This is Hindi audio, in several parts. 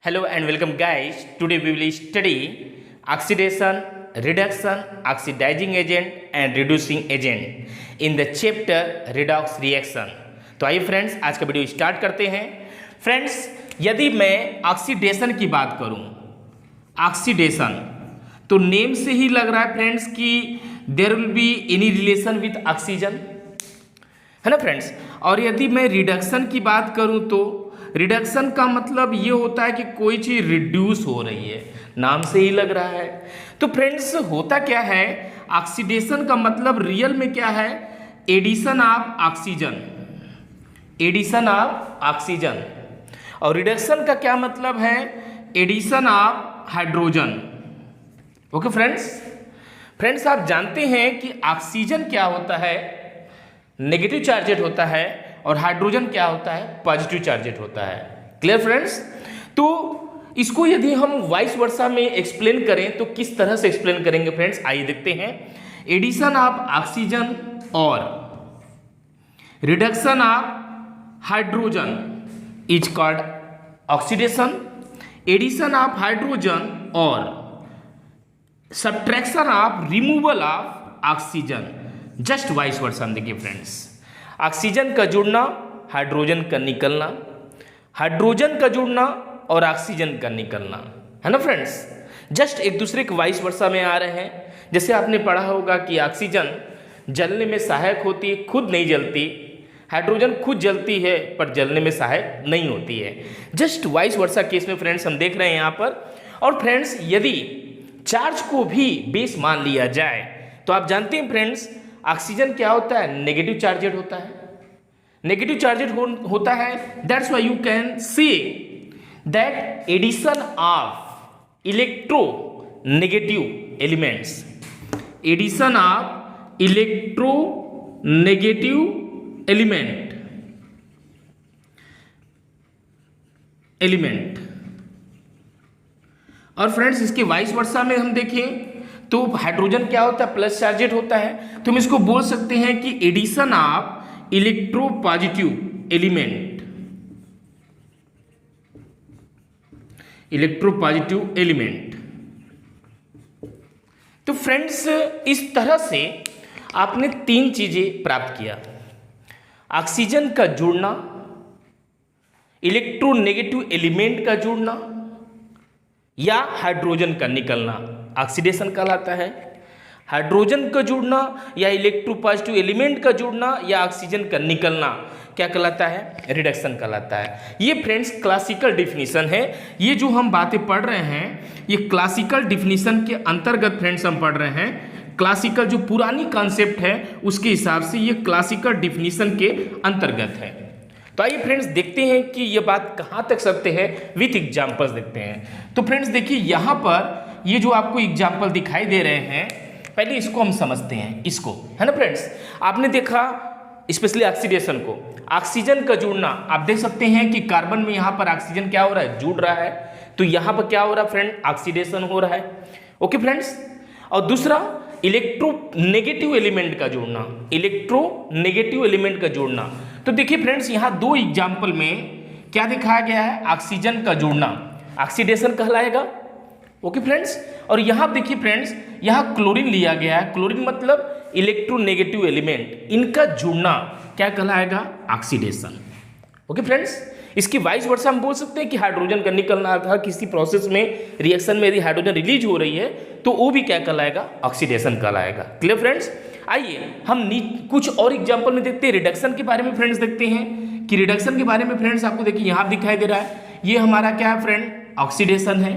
Hello and welcome guys. Today we will study oxidation, reduction, oxidizing agent and reducing agent in the chapter redox reaction. तो आइए फ्रेंड्स आज का वीडियो स्टार्ट करते हैं। फ्रेंड्स यदि मैं ऑक्सीडेशन की बात करूं, ऑक्सीडेशन तो नेम से ही लग रहा है फ्रेंड्स कि there will be any relation with oxygen, है ना फ्रेंड्स। और यदि मैं रिडक्शन की बात करूं तो रिडक्शन का मतलब ये होता है कि कोई चीज़ रिड्यूस हो रही है, नाम से ही लग रहा है। तो फ्रेंड्स होता क्या है, ऑक्सीडेशन का मतलब रियल में क्या है, addition of oxygen, addition of oxygen. और रिडक्शन का क्या मतलब है, addition of hydrogen. Okay friends आप जानते हैं कि ऑक्सीजन क्या होता है, नेगेटिव चार्जेड होता है और हाइड्रोजन क्या होता है, पॉजिटिव चार्जेड होता है। Clear friends. तो इसको यदि हम वाइस वर्सा में एक्सप्लेन करें तो किस तरह से एक्सप्लेन करेंगे फ्रेंड्स, आइए देखते हैं। एडिशन ऑफ ऑक्सीजन और reduction of hydrogen is called oxidation. Addition of hydrogen और subtraction of removal of oxygen, just vice versa. देखिए फ्रेंड्स, ऑक्सीजन का जुड़ना, हाइड्रोजन का निकलना, हाइड्रोजन का जुड़ना और ऑक्सीजन का निकलना, है ना फ्रेंड्स। जस्ट एक दूसरे के वाइस वर्सा में आ रहे हैं। जैसे आपने पढ़ा होगा कि ऑक्सीजन जलने में सहायक होती है, खुद नहीं जलती। हाइड्रोजन खुद जलती है पर जलने में सहायक नहीं होती है। जस्ट वाइस वर्सा केस में फ्रेंड्स हम देख रहे हैं यहाँ पर। और फ्रेंड्स यदि चार्ज को भी बेस मान लिया जाए तो आप जानते हैं फ्रेंड्स ऑक्सीजन क्या होता है, नेगेटिव चार्जेड होता है। नेगेटिव चार्जेड होता है, that's why you can say that addition of electro negative elements, addition of electro negative element. और फ्रेंड्स इसके वाइस वर्सा में हम देखें तो हाइड्रोजन क्या होता है, प्लस चार्जेड होता है। तो हम इसको बोल सकते हैं कि addition of electro positive element, electro positive element. तो फ्रेंड्स इस तरह से आपने तीन चीजें प्राप्त किया, ऑक्सीजन का जुड़ना, इलेक्ट्रोनेगेटिव एलिमेंट का जुड़ना या हाइड्रोजन का निकलना, ऑक्सीडेशन कहलाता है। हाइड्रोजन का जुड़ना या इलेक्ट्रोपॉजिटिव एलिमेंट का जुड़ना या ऑक्सीजन का निकलना क्या कहलाता है, रिडक्शन कहलाता है। ये फ्रेंड्स क्लासिकल डिफिनीशन है। ये जो हम बातें पढ़ रहे हैं ये क्लासिकल डिफिनीशन के अंतर्गत फ्रेंड्स हम पढ़ रहे हैं। क्लासिकल जो पुरानी कॉन्सेप्ट है उसके हिसाब से ये क्लासिकल डिफिनीशन के अंतर्गत है। तो आइए फ्रेंड्स देखते हैं कि ये बात कहाँ तक सत्य है, विथ एग्जाम्पल्स देखते हैं। तो फ्रेंड्स देखिए यहाँ पर ये जो आपको एग्जाम्पल दिखाई दे रहे हैं, पहले इसको हम समझते हैं, इसको, है ना फ्रेंड्स। आपने देखा स्पेशली ऑक्सीडेशन को, ऑक्सीजन का जुड़ना आप देख सकते हैं कि कार्बन में यहाँ पर ऑक्सीजन क्या हो रहा है, जुड़ रहा है। तो यहाँ पर क्या हो रहा है फ्रेंड, ऑक्सीडेशन हो रहा है। Okay friends. और दूसरा इलेक्ट्रोनेगेटिव एलिमेंट का जुड़ना, इलेक्ट्रोनेगेटिव एलिमेंट का जुड़ना। तो देखिए फ्रेंड्स यहाँ दो एग्जाम्पल में क्या दिखाया गया है, ऑक्सीजन का जुड़ना ऑक्सीडेशन कहलाएगा। Okay friends. और यहाँ देखिए फ्रेंड्स यहाँ क्लोरीन लिया गया है, क्लोरीन मतलब इलेक्ट्रोनेगेटिव एलिमेंट, इनका जुड़ना क्या कहलाएगा, ऑक्सीडेशन। Okay friends. इसकी वाइस वर्सा हम बोल सकते हैं कि हाइड्रोजन का निकलना था किसी प्रोसेस में, रिएक्शन में यदि हाइड्रोजन रिलीज हो रही है तो वो भी क्या कहलाएगा, ऑक्सीडेशन कहलाएगा। Clear friends. आइए हम कुछ और एग्जांपल में देखते हैं, रिडक्शन के बारे में फ्रेंड्स देखते हैं कि रिडक्शन के बारे में फ्रेंड्स आपको देखिए यहाँ दिखाई दे रहा है, ये हमारा क्या है फ्रेंड, ऑक्सीडेशन है।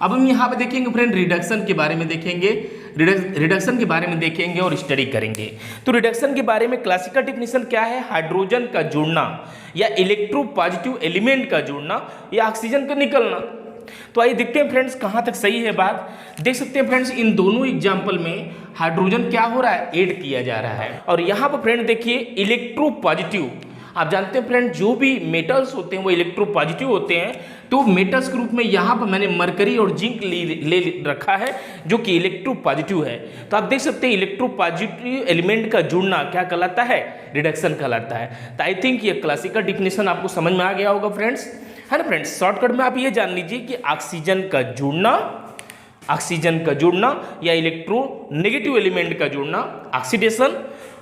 अब हम यहाँ पे देखेंगे फ्रेंड रिडक्शन के बारे में देखेंगे, रिडक्शन के बारे में देखेंगे और स्टडी करेंगे। तो रिडक्शन के बारे में क्लासिकल डिफिनीशन क्या है, हाइड्रोजन का जुड़ना या इलेक्ट्रो पॉजिटिव एलिमेंट का जुड़ना या ऑक्सीजन का निकलना। तो आइए देखते हैं फ्रेंड्स कहाँ तक सही है बात। देख सकते हैं फ्रेंड्स इन दोनों एग्जाम्पल में हाइड्रोजन क्या हो रहा है, ऐड किया जा रहा है। और यहाँ पर फ्रेंड देखिए इलेक्ट्रो पॉजिटिव, आप जानते हैं फ्रेंड जो भी मेटल्स होते हैं वो इलेक्ट्रो पॉजिटिव होते हैं। तो मेटल्स के रूप में यहाँ पर मैंने मरकरी और जिंक ले रखा है जो कि इलेक्ट्रो पॉजिटिव है। तो आप देख सकते हैं इलेक्ट्रो पॉजिटिव एलिमेंट का जुड़ना क्या कहलाता है, रिडक्शन कहलाता है। तो आई थिंक ये क्लासिकल डिफिनेशन आपको समझ में आ गया होगा फ्रेंड्स, है ना फ्रेंड्स। शॉर्टकट में आप ये जान लीजिए कि ऑक्सीजन का जुड़ना या इलेक्ट्रोनेगेटिव एलिमेंट का जुड़ना ऑक्सीडेशन,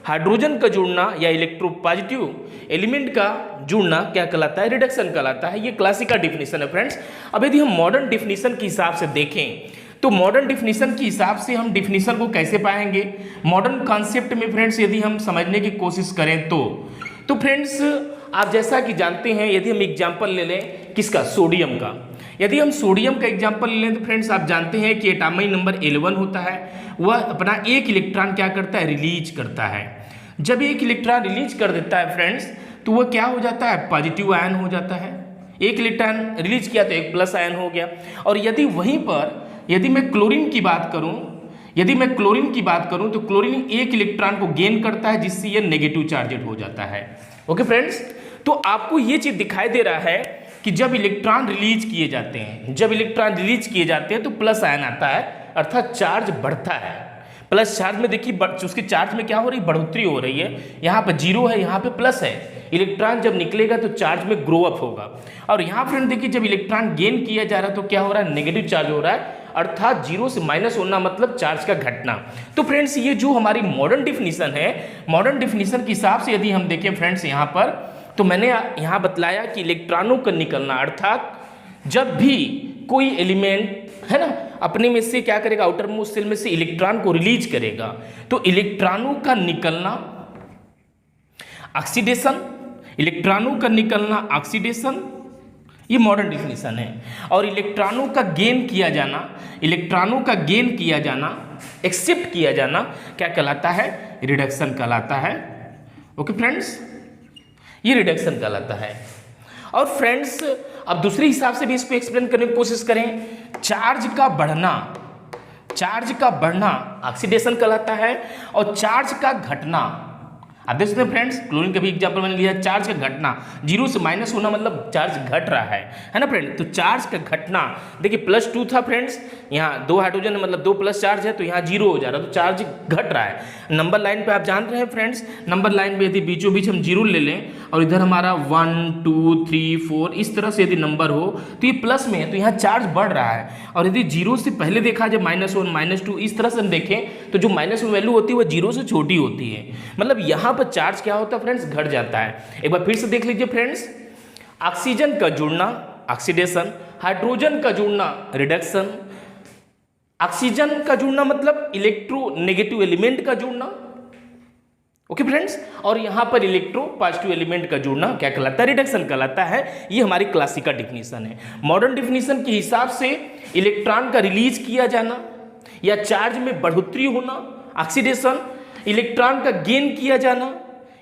हाइड्रोजन का जुड़ना या इलेक्ट्रोपॉजिटिव एलिमेंट का जुड़ना क्या कहलाता है, रिडक्शन कहलाता है। ये क्लासिकल डिफिनीशन है फ्रेंड्स। अब यदि हम मॉडर्न डिफिनीशन के हिसाब से देखें तो मॉडर्न डिफिनीशन के हिसाब से हम डिफिनीशन को कैसे पाएंगे, मॉडर्न कॉन्सेप्ट में फ्रेंड्स यदि हम समझने की कोशिश करें तो फ्रेंड्स आप जैसा कि जानते हैं, यदि हम एग्जाम्पल ले लें किसका, सोडियम का, यदि हम सोडियम का एग्जाम्पल ले लें तो फ्रेंड्स आप जानते हैं कि एटॉमिक नंबर 11 होता है, वह अपना एक इलेक्ट्रॉन क्या करता है, रिलीज करता है। जब एक इलेक्ट्रॉन रिलीज कर देता है फ्रेंड्स तो वह क्या हो जाता है, पॉजिटिव आयन हो जाता है। एक इलेक्ट्रॉन रिलीज किया तो एक प्लस आयन हो गया। और यदि वहीं पर यदि मैं क्लोरीन की बात करूं तो क्लोरीन एक इलेक्ट्रॉन को गेन करता है जिससे यह नेगेटिव चार्जेड हो जाता है। ओके फ्रेंड्स, तो आपको यह चीज दिखाई दे रहा है कि जब इलेक्ट्रॉन रिलीज किए जाते हैं तो प्लस आयन आता है, अर्थात चार्ज बढ़ता है। प्लस चार्ज में देखिए उसके चार्ज में क्या हो रही है, बढ़ोतरी हो रही है। यहाँ पर 0 है, यहाँ पे प्लस है। इलेक्ट्रॉन जब निकलेगा तो चार्ज में ग्रो अप होगा। और यहाँ फ्रेंड देखिए जब इलेक्ट्रॉन गेन किया जा रहा है तो क्या हो रहा है, नेगेटिव चार्ज हो रहा है, अर्थात 0 से माइनस होना मतलब चार्ज का घटना। तो फ्रेंड्स ये जो हमारी मॉडर्न डिफिनीशन है, मॉडर्न डिफिनीशन के हिसाब से यदि हम देखें फ्रेंड्स यहाँ पर, तो मैंने यहाँ बतलाया कि इलेक्ट्रॉनों का निकलना, अर्थात जब भी कोई एलिमेंट है ना अपने में से क्या करेगा, आउटर मोस्ट शेल में से इलेक्ट्रॉन को रिलीज करेगा तो इलेक्ट्रॉनों का निकलना ऑक्सीडेशन, ये मॉडर्न डिफिनीशन है। और इलेक्ट्रॉनों का गेन किया जाना, एक्सेप्ट किया जाना क्या कहलाता है, रिडक्शन कहलाता है। ओके फ्रेंड्स, ये रिडक्शन कहलाता है। और फ्रेंड्स अब दूसरे हिसाब से भी इसको एक्सप्लेन करने की कोशिश करें, चार्ज का बढ़ना ऑक्सीडेशन कहलाता है और चार्ज का घटना, आप देख सकते हैं फ्रेंड्स क्लोरीन का भी एग्जाम्पल मैंने लिया, चार्ज का घटना 0 से माइनस होना मतलब चार्ज घट रहा है ना फ्रेंड। तो चार्ज का घटना देखिए +2 था फ्रेंड्स, यहाँ 2 हाइड्रोजन मतलब 2 प्लस चार्ज है तो यहाँ 0 हो जा रहा है, तो चार्ज घट रहा है। नंबर लाइन पे आप जान रहे हैं फ्रेंड्स, नंबर लाइन पे यदि बीचों बीच हम 0 ले लें और इधर हमारा 1 2 3 4 इस तरह से यदि नंबर हो तो ये प्लस में है तो यहाँ चार्ज बढ़ रहा है। और यदि 0 से पहले देखा जब -1 -2 इस तरह से हम देखें तो जो माइनस में वैल्यू होती है वह 0 से छोटी होती है, मतलब यहाँ पर चार्ज क्या होता है फ्रेंड्स, घट जाता है। एक बार फिर से देख लीजिए फ्रेंड्स, ऑक्सीजन का जुड़ना ऑक्सीडेशन, हाइड्रोजन का जुड़ना रिडक्शन, ऑक्सीजन का जुड़ना मतलब इलेक्ट्रोनेगेटिव एलिमेंट का जुड़ना। ओके फ्रेंड्स, और यहां पर इलेक्ट्रोपॉजिटिव एलिमेंट का जुड़ना क्या कहलाता है, रिडक्शन कहलाता है। ये हमारी क्लासिकल डिफिनीशन है। मॉडर्न डिफिनीशन के हिसाब से इलेक्ट्रॉन का रिलीज किया जाना या चार्ज में बढ़ोतरी होना ऑक्सीडेशन, इलेक्ट्रॉन का गेन किया जाना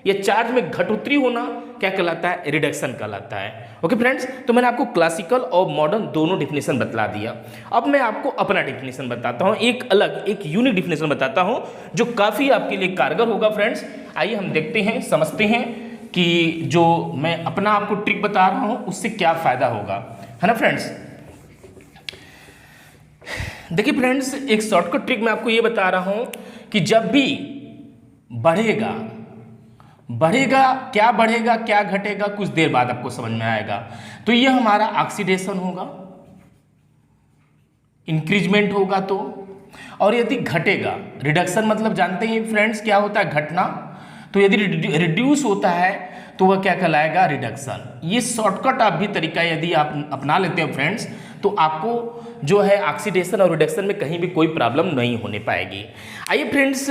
या चार्ज में घटोतरी होना क्या कहलाता है, रिडक्शन कहलाता है। ओके फ्रेंड्स, तो मैंने आपको क्लासिकल और मॉडर्न दोनों डिफिनेशन बतला दिया। अब मैं आपको अपना डिफिनेशन बताता हूं, एक अलग एक यूनिक डिफिनेशन बताता हूं जो काफ़ी आपके लिए कारगर होगा फ्रेंड्स। आइए हम देखते हैं, समझते हैं कि जो मैं अपना आपको ट्रिक बता रहा हूं उससे क्या फ़ायदा होगा, है ना फ्रेंड्स। देखिए फ्रेंड्स, एक शॉर्टकट ट्रिक मैं आपको ये बता रहा हूं कि जब भी बढ़ेगा क्या बढ़ेगा क्या घटेगा कुछ देर बाद आपको समझ में आएगा। तो ये हमारा ऑक्सीडेशन होगा, इंक्रीजमेंट होगा तो, और यदि घटेगा रिडक्शन मतलब जानते हैं फ्रेंड्स क्या होता है, घटना। तो यदि रिड्यूस होता है तो वह क्या कहलाएगा, रिडक्शन। ये शॉर्टकट आप भी तरीका यदि आप अपना लेते हो फ्रेंड्स तो आपको जो है ऑक्सीडेशन और रिडक्शन में कहीं भी कोई प्रॉब्लम नहीं होने पाएगी। आइए फ्रेंड्स,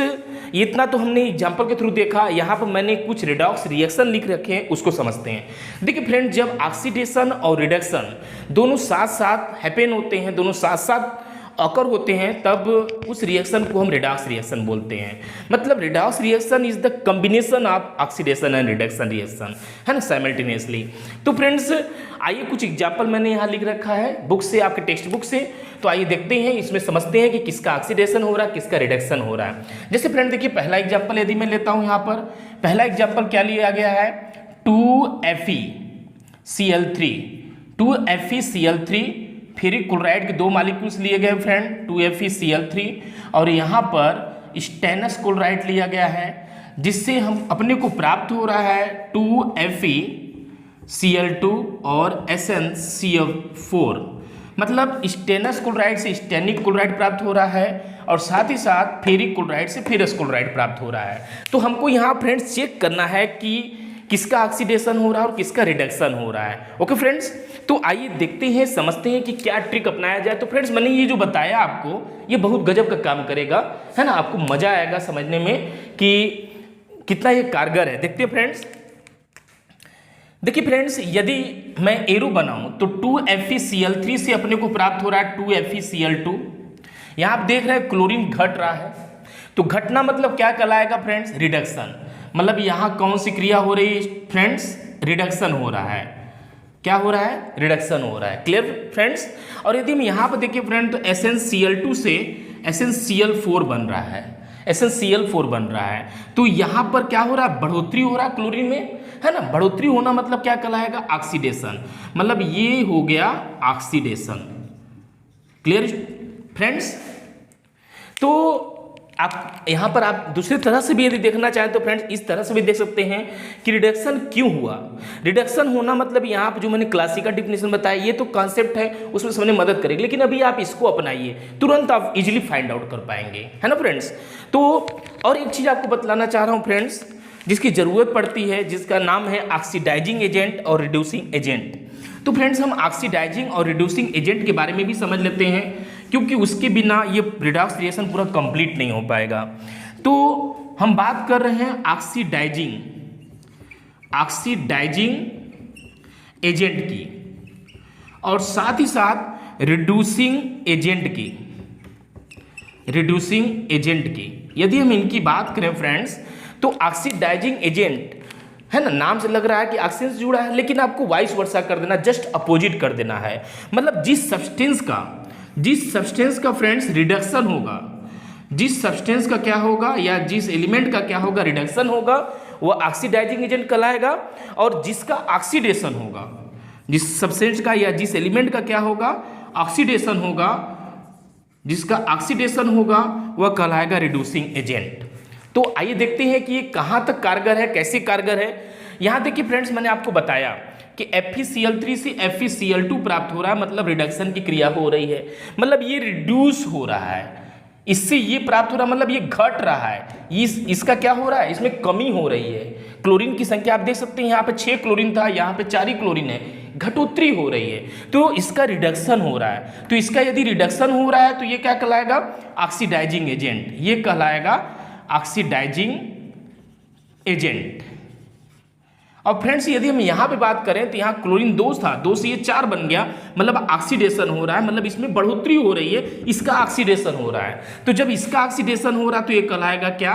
इतना तो हमने एग्जांपल के थ्रू देखा। यहाँ पर मैंने कुछ रिडॉक्स रिएक्शन लिख रखे हैं, उसको समझते हैं। देखिए फ्रेंड्स, जब ऑक्सीडेशन और रिडक्शन दोनों साथ साथ हैपन होते हैं, दोनों साथ साथ अकर होते हैं, तब उस रिएक्शन को हम रिडॉक्स रिएक्शन बोलते हैं। मतलब redox reaction is the combination of oxidation and reduction reaction, है ना, साइमल्टेनियसली। तो फ्रेंड्स आइए कुछ एग्जाम्पल मैंने यहाँ लिख रखा है बुक से, आपके टेक्स्ट बुक से। तो आइए देखते हैं, इसमें समझते हैं कि किसका ऑक्सीडेशन हो रहा है, किसका रिडक्शन हो रहा है। जैसे फ्रेंड देखिए, पहला एग्जाम्पल यदि मैं लेता हूँ, यहाँ पर पहला एग्जाम्पल क्या लिया गया है, 2FeCl3 फेरिक क्लोराइड के 2 मॉलिक्यूल्स लिए गए फ्रेंड, 2FeCl3, और यहाँ पर स्टेनस क्लोराइड लिया गया है जिससे हम अपने को प्राप्त हो रहा है 2FeCl Cl2 और SnCl4, मतलब स्टेनस क्लोराइड से स्टेनिक क्लोराइड प्राप्त हो रहा है और साथ ही साथ फेरिक क्लोराइड से फेरस क्लोराइड प्राप्त हो रहा है। तो हमको यहाँ फ्रेंड्स चेक करना है कि किसका ऑक्सीडेशन हो रहा है और किसका रिडक्शन हो रहा है। ओके फ्रेंड्स, तो आइए देखते हैं, समझते हैं कि क्या ट्रिक अपनाया जाए। तो फ्रेंड्स मैंने ये जो बताया आपको, ये बहुत गजब का काम करेगा, है ना। आपको मजा आएगा समझने में कि कितना ये कारगर है। देखते हैं फ्रेंड्स, देखिए फ्रेंड्स, यदि मैं एरो बनाऊं तो 2FeCl3 से अपने को प्राप्त हो रहा है 2FeCl2। यहाँ आप देख रहे हैं क्लोरीन घट रहा है, तो घटना मतलब क्या कहलाएगा फ्रेंड्स? रिडक्शन। मतलब यहाँ कौन सी क्रिया हो रही है फ्रेंड्स? रिडक्शन हो रहा है। क्या हो रहा है? रिडक्शन हो रहा है। Clear friends? और यदि हम यहाँ पर देखिए फ्रेंड, तो SnCl2 से SnCl4 बन रहा है, SnCl4 बन रहा है। तो यहाँ पर क्या हो रहा है? बढ़ोतरी हो रहा है क्लोरीन में, है ना। बढ़ोतरी होना मतलब क्या कहलाएगा? ऑक्सीडेशन। मतलब ये हो गया ऑक्सीडेशन। Clear friends? तो आप यहाँ पर आप दूसरी तरह से भी यदि देखना चाहें तो फ्रेंड्स इस तरह से भी देख सकते हैं कि रिडक्शन क्यों हुआ। रिडक्शन होना मतलब यहाँ पर जो मैंने क्लासिकल डिफिनेशन बताया, ये तो कॉन्सेप्ट है, उसमें समझने मदद करेगी, लेकिन अभी आप इसको अपनाइए, तुरंत आप इजीली फाइंड आउट कर पाएंगे, है ना फ्रेंड्स। तो और एक चीज़ आपको बतलाना चाह रहा हूँ फ्रेंड्स, जिसकी ज़रूरत पड़ती है, जिसका नाम है ऑक्सीडाइजिंग एजेंट और रिड्यूसिंग एजेंट। तो फ्रेंड्स हम ऑक्सीडाइजिंग और रिड्यूसिंग एजेंट के बारे में भी समझ लेते हैं, क्योंकि उसके बिना ये रिडॉक्स रिएक्शन पूरा कंप्लीट नहीं हो पाएगा। तो हम बात कर रहे हैं ऑक्सीडाइजिंग एजेंट की और साथ ही साथ रिड्यूसिंग एजेंट की। यदि हम इनकी बात करें फ्रेंड्स, तो ऑक्सीडाइजिंग एजेंट, है ना, नाम से लग रहा है कि ऑक्सीजन से जुड़ा है, लेकिन आपको वाइस वर्सा कर देना, जस्ट अपोजिट कर देना है। मतलब जिस सब्सटेंस का फ्रेंड्स रिडक्शन होगा, जिस सब्सटेंस का क्या होगा या जिस एलिमेंट का क्या होगा, रिडक्शन होगा, वो ऑक्सीडाइजिंग एजेंट कहलाएगा। और जिसका ऑक्सीडेशन होगा, जिस सब्सटेंस का या जिस एलिमेंट का क्या होगा, ऑक्सीडेशन होगा, जिसका ऑक्सीडेशन होगा वह कहलाएगा रिड्यूसिंग एजेंट। तो आइए देखते हैं कि ये कहाँ तक कारगर है, कैसे कारगर है। यहाँ देखिए फ्रेंड्स, मैंने आपको बताया कि FeCl3 से FeCl2 प्राप्त हो रहा है, मतलब रिडक्शन की क्रिया हो रही है, मतलब ये रिड्यूस हो रहा है, इससे ये प्राप्त हो रहा है, मतलब ये घट रहा है। इसका क्या हो रहा है? इसमें कमी हो रही है। क्लोरीन की संख्या आप देख सकते हैं, यहाँ पे 6 क्लोरीन था, यहाँ पे 4 ही क्लोरीन है, घटोत्तरी हो रही है, तो इसका रिडक्शन हो रहा है। तो इसका यदि रिडक्शन हो रहा है तो ये क्या कहलाएगा? Oxidising agent. ये कहलाएगा ऑक्सीडाइजिंग एजेंट। और फ्रेंड्स यदि हम यहाँ पे बात करें तो यहाँ क्लोरीन 2 था, 2 से ये 4 बन गया, मतलब ऑक्सीडेशन हो रहा है, मतलब इसमें बढ़ोतरी हो रही है, इसका ऑक्सीडेशन हो रहा है। तो जब इसका ऑक्सीडेशन हो रहा है तो ये कहलाएगा क्या?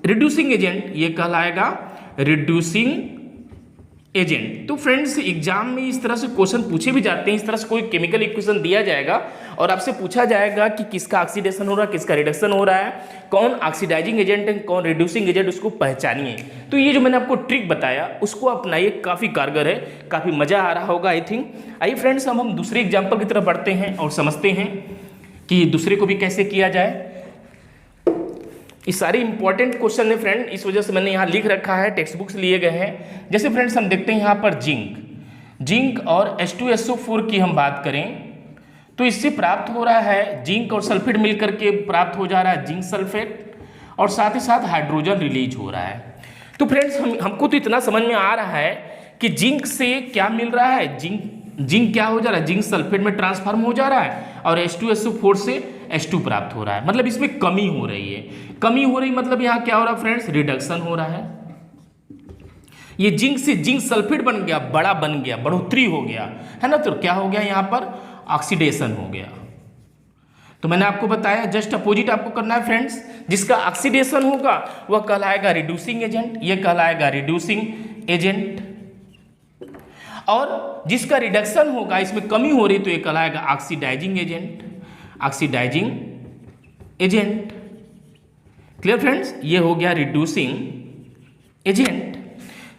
Reducing agent. ये कहलाएगा रिड्यूसिंग एजेंट। तो फ्रेंड्स एग्जाम में इस तरह से क्वेश्चन पूछे भी जाते हैं, इस तरह से कोई केमिकल इक्वेशन दिया जाएगा और आपसे पूछा जाएगा कि किसका ऑक्सीडेशन हो रहा है, किसका रिडक्शन हो रहा है, कौन ऑक्सीडाइजिंग एजेंट है, कौन रिड्यूसिंग एजेंट, उसको पहचानिए। तो ये जो मैंने आपको ट्रिक बताया उसको अपनाइए, काफ़ी कारगर है, काफ़ी मज़ा आ रहा होगा आई थिंक। आइए फ्रेंड्स, हम दूसरे एग्जाम्पल की तरफ बढ़ते हैं और समझते हैं कि दूसरे को भी कैसे किया जाए। ये सारे इंपॉर्टेंट क्वेश्चन है फ्रेंड, इस वजह से मैंने यहाँ लिख रखा है, टेक्स्ट बुक्स लिए गए हैं। जैसे फ्रेंड्स हम देखते हैं यहाँ पर जिंक और H2SO4 की हम बात करें तो इससे प्राप्त हो रहा है जिंक और सल्फेट मिलकर के प्राप्त हो जा रहा है जिंक सल्फेट, और साथ ही साथ हाइड्रोजन रिलीज हो रहा है। तो फ्रेंड्स हमको तो इतना समझ में आ रहा है कि जिंक से क्या मिल रहा है, जिंक क्या हो जा रहा है, जिंक सल्फेट में ट्रांसफॉर्म हो जा रहा है, और H2SO4 से H2 प्राप्त हो रहा है, मतलब इसमें कमी हो रही है। कमी हो रही मतलब यहाँ क्या हो रहा है फ्रेंड्स? रिडक्शन हो रहा है। ये जिंक से जिंक सल्फेट बन गया, बड़ा बन गया, बढ़ोतरी हो गया, है ना। तो क्या हो गया यहाँ पर? ऑक्सीडेशन हो गया। तो मैंने आपको बताया जस्ट अपोजिट आपको करना है फ्रेंड्स। जिसका ऑक्सीडेशन होगा वह कहलाएगा रिड्यूसिंग एजेंट, ये कहलाएगा रिड्यूसिंग एजेंट। और जिसका रिडक्शन होगा, इसमें कमी हो रही, तो ये कहलाएगा oxidising agent, oxidising agent. Clear friends? ये हो गया रिड्यूसिंग एजेंट।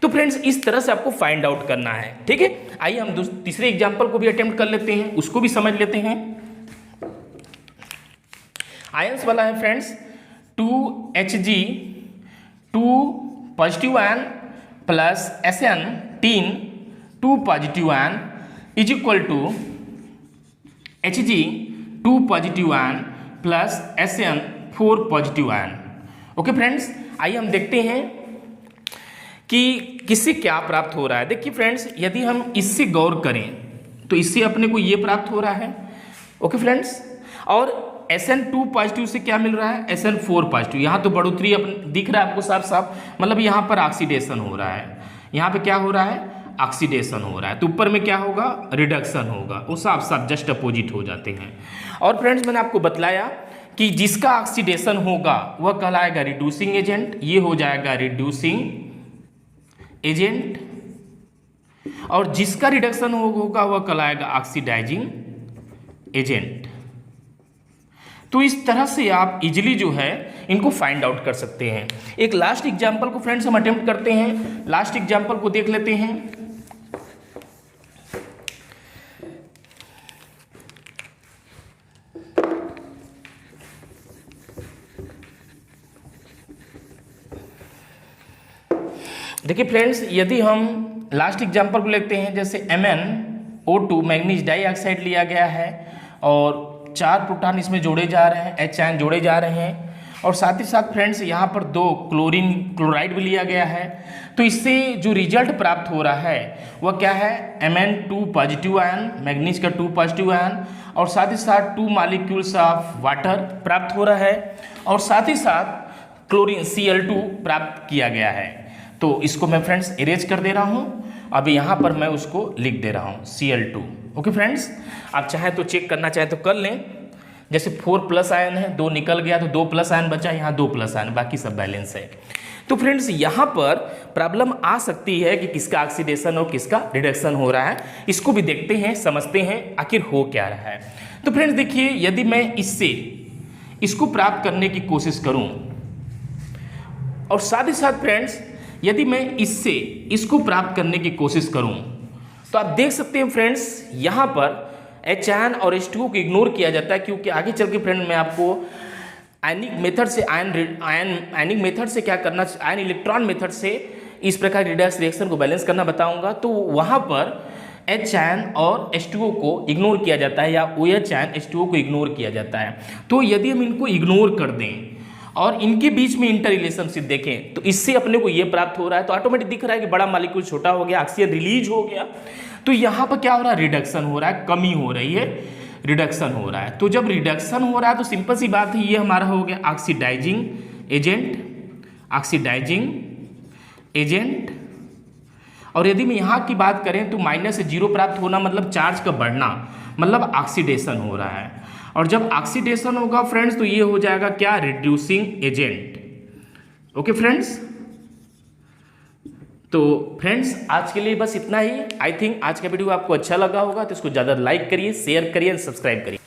तो फ्रेंड्स इस तरह से आपको फाइंड आउट करना है, ठीक है। आइए हम तीसरे एग्जांपल को भी अटेम्प्ट कर लेते हैं, उसको भी समझ लेते हैं। आयंस वाला है friends 2Hg 2 positive ion plus Sn 3 2 positive ion is equal to Hg 2 positive ion plus Sn 4 positive ion. Okay friends, आइए हम देखते हैं कि किससे क्या प्राप्त हो रहा है। देखिए फ्रेंड्स, यदि हम इससे गौर करें तो इससे अपने को ये प्राप्त हो रहा है। ओके फ्रेंड्स, और Sn2 पॉजिटिव से क्या मिल रहा है, Sn4 पॉजिटिव। यहाँ तो बढ़ोतरी दिख रहा है आपको साफ साफ, मतलब यहाँ पर ऑक्सीडेशन हो रहा है। यहाँ पे क्या हो रहा है, ऑक्सीडेशन हो रहा है। तो ऊपर में क्या होगा, रिडक्शन होगा। वो साफ साफ जस्ट अपोजिट हो जाते हैं। और फ्रेंड्स, मैंने आपको बतलाया कि जिसका ऑक्सीडेशन होगा वह कहलाएगा रिड्यूसिंग एजेंट, ये हो जाएगा रिड्यूसिंग एजेंट, और जिसका रिडक्शन होगा वह कहलाएगा ऑक्सीडाइजिंग एजेंट। तो इस तरह से आप इजीली जो है इनको फाइंड आउट कर सकते हैं। एक लास्ट एग्जांपल को फ्रेंड्स हम अटेम्प्ट करते हैं, लास्ट एग्जांपल को देख लेते हैं। देखिए फ्रेंड्स, यदि हम लास्ट एग्जांपल को लेते हैं, जैसे MnO2 मैग्नीज डाइऑक्साइड लिया गया है और 4 प्रोटॉन इसमें जोड़े जा रहे हैं, H आयन जोड़े जा रहे हैं, और साथ ही साथ फ्रेंड्स यहाँ पर 2 क्लोराइड भी लिया गया है। तो इससे जो रिजल्ट प्राप्त हो रहा है वह क्या है, Mn2 पॉजिटिव आयन, मैग्नीज का 2 पॉजिटिव आयन, और साथ ही साथ 2 मॉलिक्यूल्स ऑफ वाटर प्राप्त हो रहा है, और साथ ही साथ क्लोरीन Cl2 प्राप्त किया गया है। तो इसको मैं फ्रेंड्स इरेज कर दे रहा हूँ। अभी यहाँ पर मैं उसको लिख दे रहा हूँ Cl2। ओके फ्रेंड्स, आप चाहें तो चेक करना चाहें तो कर लें। जैसे 4 प्लस आयन है, 2 निकल गया तो 2 प्लस आयन बचा, यहाँ 2 प्लस आयन, बाकी सब बैलेंस है। तो फ्रेंड्स, यहाँ पर प्रॉब्लम आ सकती है कि किसका ऑक्सीडेशन और किसका रिडक्शन हो रहा है। इसको भी देखते हैं, समझते हैं आखिर हो क्या रहा है। तो फ्रेंड्स देखिए, यदि मैं इससे इसको प्राप्त करने की कोशिश करूँ, और साथ ही साथ फ्रेंड्स यदि मैं इससे इसको प्राप्त करने की कोशिश करूं, तो आप देख सकते हैं फ्रेंड्स, यहाँ पर H आयन और H2O को इग्नोर किया जाता है, क्योंकि आगे चल के फ्रेंड मैं आपको आयनिक मेथड से आयनिक मेथड से क्या करना, आयन इलेक्ट्रॉन मेथड से इस प्रकार रिडक्स रिएक्शन को बैलेंस करना बताऊंगा। तो वहाँ पर H आयन और H2O को इग्नोर किया जाता है, या OH आयन H2O को इग्नोर किया जाता है। तो यदि हम इनको इग्नोर कर दें और इनके बीच में इंटर रिलेशनशिप देखें, तो इससे अपने को ये प्राप्त हो रहा है। तो ऑटोमेटिक दिख रहा है कि बड़ा मॉलिक्यूल छोटा हो गया, ऑक्सीजन रिलीज हो गया। तो यहाँ पर क्या हो रहा है, रिडक्शन हो रहा है, कमी हो रही है, रिडक्शन हो रहा है। तो जब रिडक्शन हो रहा है तो सिंपल सी बात है, ये हमारा हो गया ऑक्सीडाइजिंग एजेंट, ऑक्सीडाइजिंग एजेंट। और यदि मैं यहाँ की बात करें तो माइनस से 0 प्राप्त होना मतलब चार्ज का बढ़ना, मतलब ऑक्सीडेशन हो रहा है। और जब ऑक्सीडेशन होगा फ्रेंड्स तो ये हो जाएगा क्या, रिड्यूसिंग एजेंट। ओके फ्रेंड्स, तो फ्रेंड्स आज के लिए बस इतना ही। आई थिंक आज का वीडियो आपको अच्छा लगा होगा, तो इसको ज़्यादा लाइक करिए, शेयर करिए, सब्सक्राइब करिए।